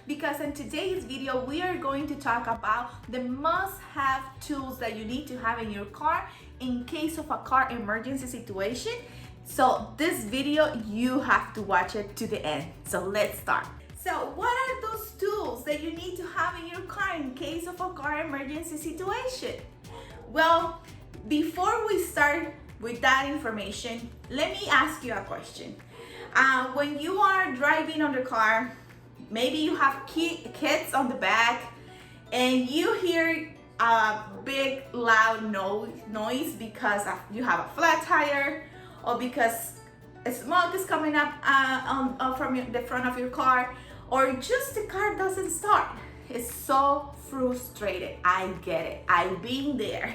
because in today's video we are going to talk about the must-have tools that you need to have in your car in case of a car emergency situation. So this video, you have to watch it to the end. So let's start. So what are those tools that you need to have in your car in case of a car emergency situation? Well, before we start with that information, let me ask you a question. When you are driving on the car, maybe you have kids on the back and you hear a big loud noise because you have a flat tire or because smoke is coming up from the front of your car, or just the car doesn't start. It's so frustrated. I get it. I've been there.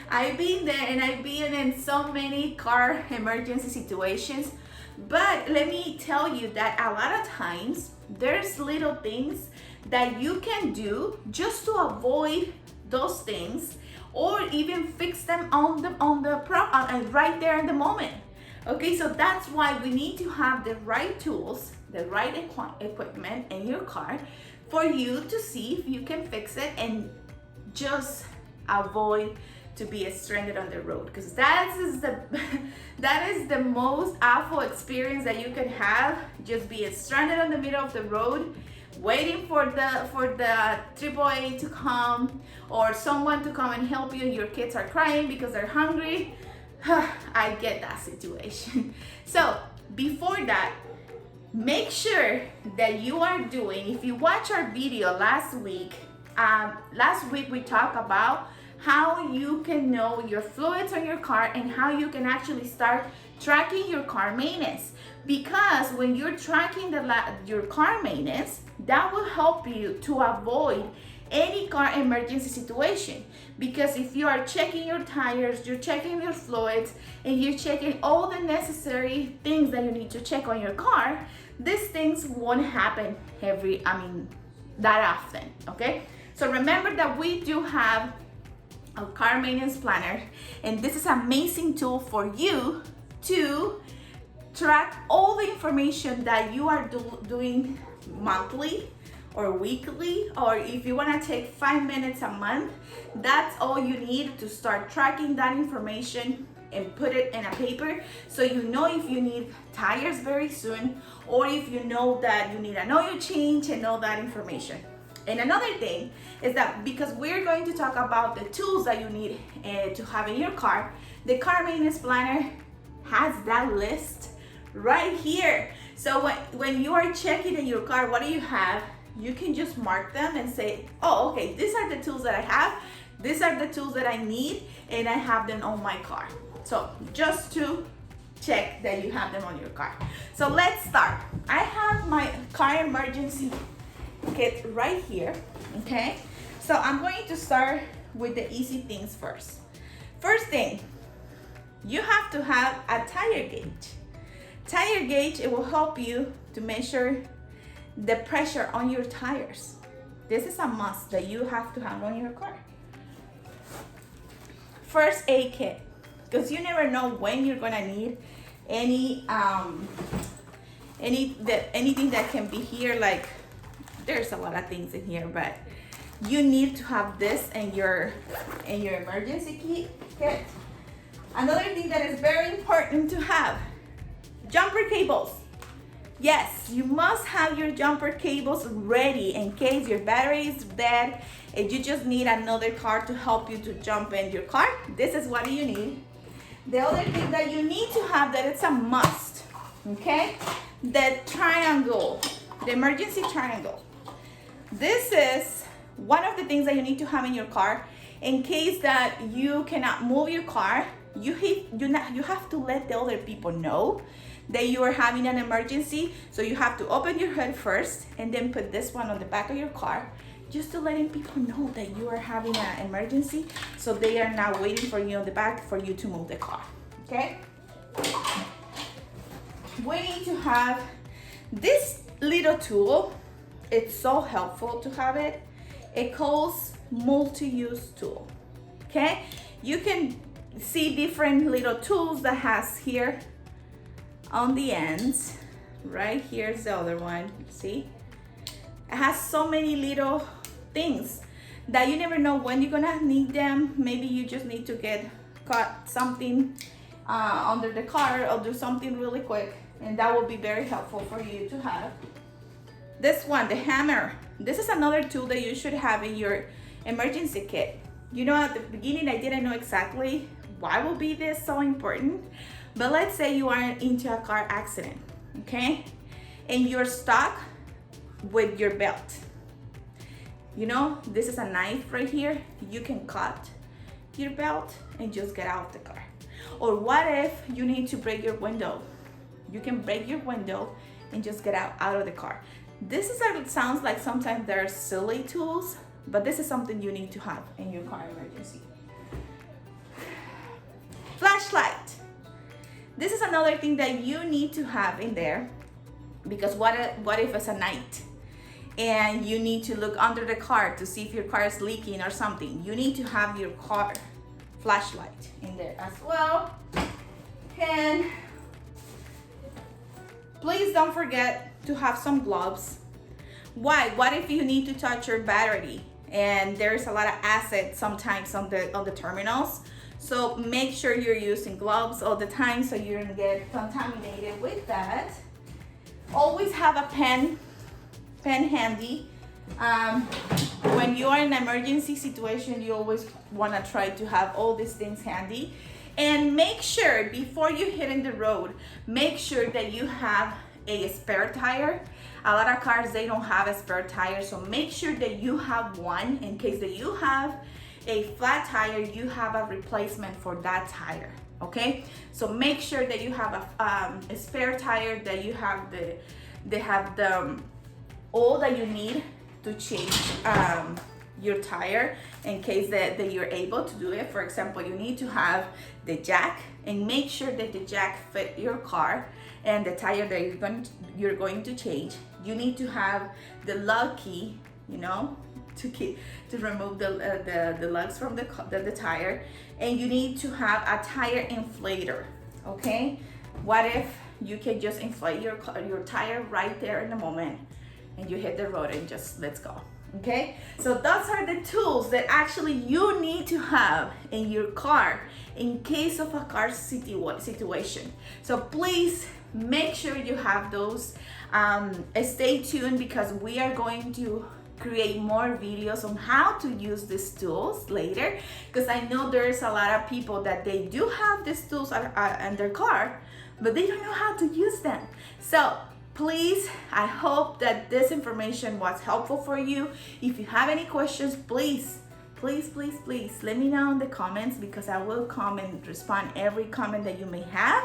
I've been there, and I've been in so many car emergency situations. But let me tell you that a lot of times there's little things that you can do just to avoid those things, or even fix them on the right there in the moment. Okay, so that's why we need to have the right tools, the right equipment in your car for you to see if you can fix it and just avoid to be stranded on the road, because that is the most awful experience that you can have, just being stranded on the middle of the road waiting for the AAA to come or someone to come and help you. Your kids are crying because they're hungry. I get that situation. So before that, make sure that you are doing, if you watch our video last week we talked about how you can know your fluids on your car and how you can actually start tracking your car maintenance. Because when you're tracking your car maintenance, that will help you to avoid any car emergency situation. Because if you are checking your tires, you're checking your fluids, and you're checking all the necessary things that you need to check on your car, these things won't happen that often, okay? So remember that we do have a car maintenance planner, and this is an amazing tool for you to track all the information that you are doing monthly or weekly, or if you want to take 5 minutes a month, that's all you need to start tracking that information and put it in a paper, so you know if you need tires very soon, or if you know that you need an oil change, and all that information. And another thing is that because we're going to talk about the tools that you need to have in your car, the car maintenance planner has that list right here. So when you are checking in your car, what do you have? You can just mark them and say, oh, okay, these are the tools that I have. These are the tools that I need, and I have them on my car. So just to check that you have them on your car. So let's start. I have my car emergency kit right here, okay? So I'm going to start with the easy things first. First thing, you have to have a tire gauge. Tire gauge, it will help you to measure the pressure on your tires. This is a must that you have to have on your car. First aid kit, because you never know when you're gonna need anything that can be here. Like, there's a lot of things in here, but you need to have this in your emergency kit. Another thing that is very important to have, jumper cables. Yes, you must have your jumper cables ready in case your battery is dead and you just need another car to help you to jump in your car. This is what you need. The other thing that you need to have, that it's a must, okay? The triangle, the emergency triangle. This is one of the things that you need to have in your car in case that you cannot move your car. You have to let the other people know that you are having an emergency. So you have to open your hood first and then put this one on the back of your car, just to letting people know that you are having an emergency, so they are not waiting for you on the back for you to move the car, okay? We need to have this little tool. It's so helpful to have it. It calls multi-use tool, okay? You can see different little tools that has here on the ends. Right here's the other one, see? It has so many little things that you never know when you're gonna need them. Maybe you just need to cut something under the car or do something really quick, and that will be very helpful for you to have. This one, the hammer. This is another tool that you should have in your emergency kit. You know, at the beginning I didn't know exactly why will be this so important, but let's say you are into a car accident, okay, and you're stuck with your belt. You know, this is a knife right here. You can cut your belt and just get out of the car. Or what if you need to break your window? You can break your window and just get out of the car. It sounds like sometimes they're silly tools, but this is something you need to have in your car emergency. Flashlight. This is another thing that you need to have in there, because what if it's a night and you need to look under the car to see if your car is leaking or something? You need to have your car flashlight in there as well. And please don't forget to have some gloves. Why? What if you need to touch your battery and there's a lot of acid sometimes on the terminals? So make sure you're using gloves all the time so you don't get contaminated with that. Always have a pen handy. When you are in an emergency situation, you always want to try to have all these things handy. And make sure before you hit in the road, make sure that you have a spare tire. A lot of cars, they don't have a spare tire, so make sure that you have one in case that you have a flat tire, you have a replacement for that tire. Okay, so make sure that you have a spare tire, that you have the all that you need to change your tire in case that you're able to do it. For example, you need to have the jack, and make sure that the jack fit your car and the tire that you're going to change. You need to have the lug key, you know, to remove the lugs from the tire, and you need to have a tire inflator. Okay, what if you can just inflate your tire right there in the moment and you hit the road and just let's go. Okay, so those are the tools that actually you need to have in your car in case of a car situation. So please make sure you have those. Stay tuned, because we are going to create more videos on how to use these tools later, because I know there's a lot of people that they do have these tools in their car, but they don't know how to use them. So please, I hope that this information was helpful for you. If you have any questions, please let me know in the comments, because I will come and respond every comment that you may have.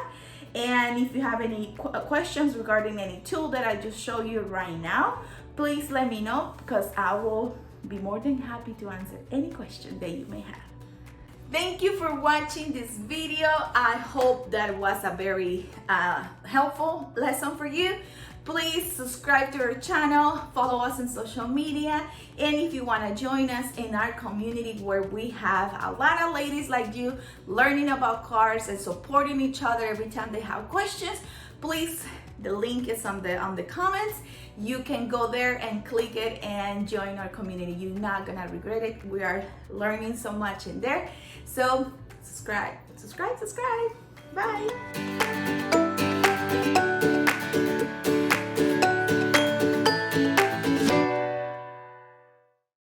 And if you have any questions regarding any tool that I just showed you right now, please let me know, because I will be more than happy to answer any question that you may have. Thank you for watching this video. I hope that was a very helpful lesson for you. Please subscribe to our channel, follow us on social media, and if you want to join us in our community where we have a lot of ladies like you learning about cars and supporting each other every time they have questions, please, the link is on the comments. You can go there and click it and join our community. You're not gonna regret it. We are learning so much in there. So subscribe. Bye.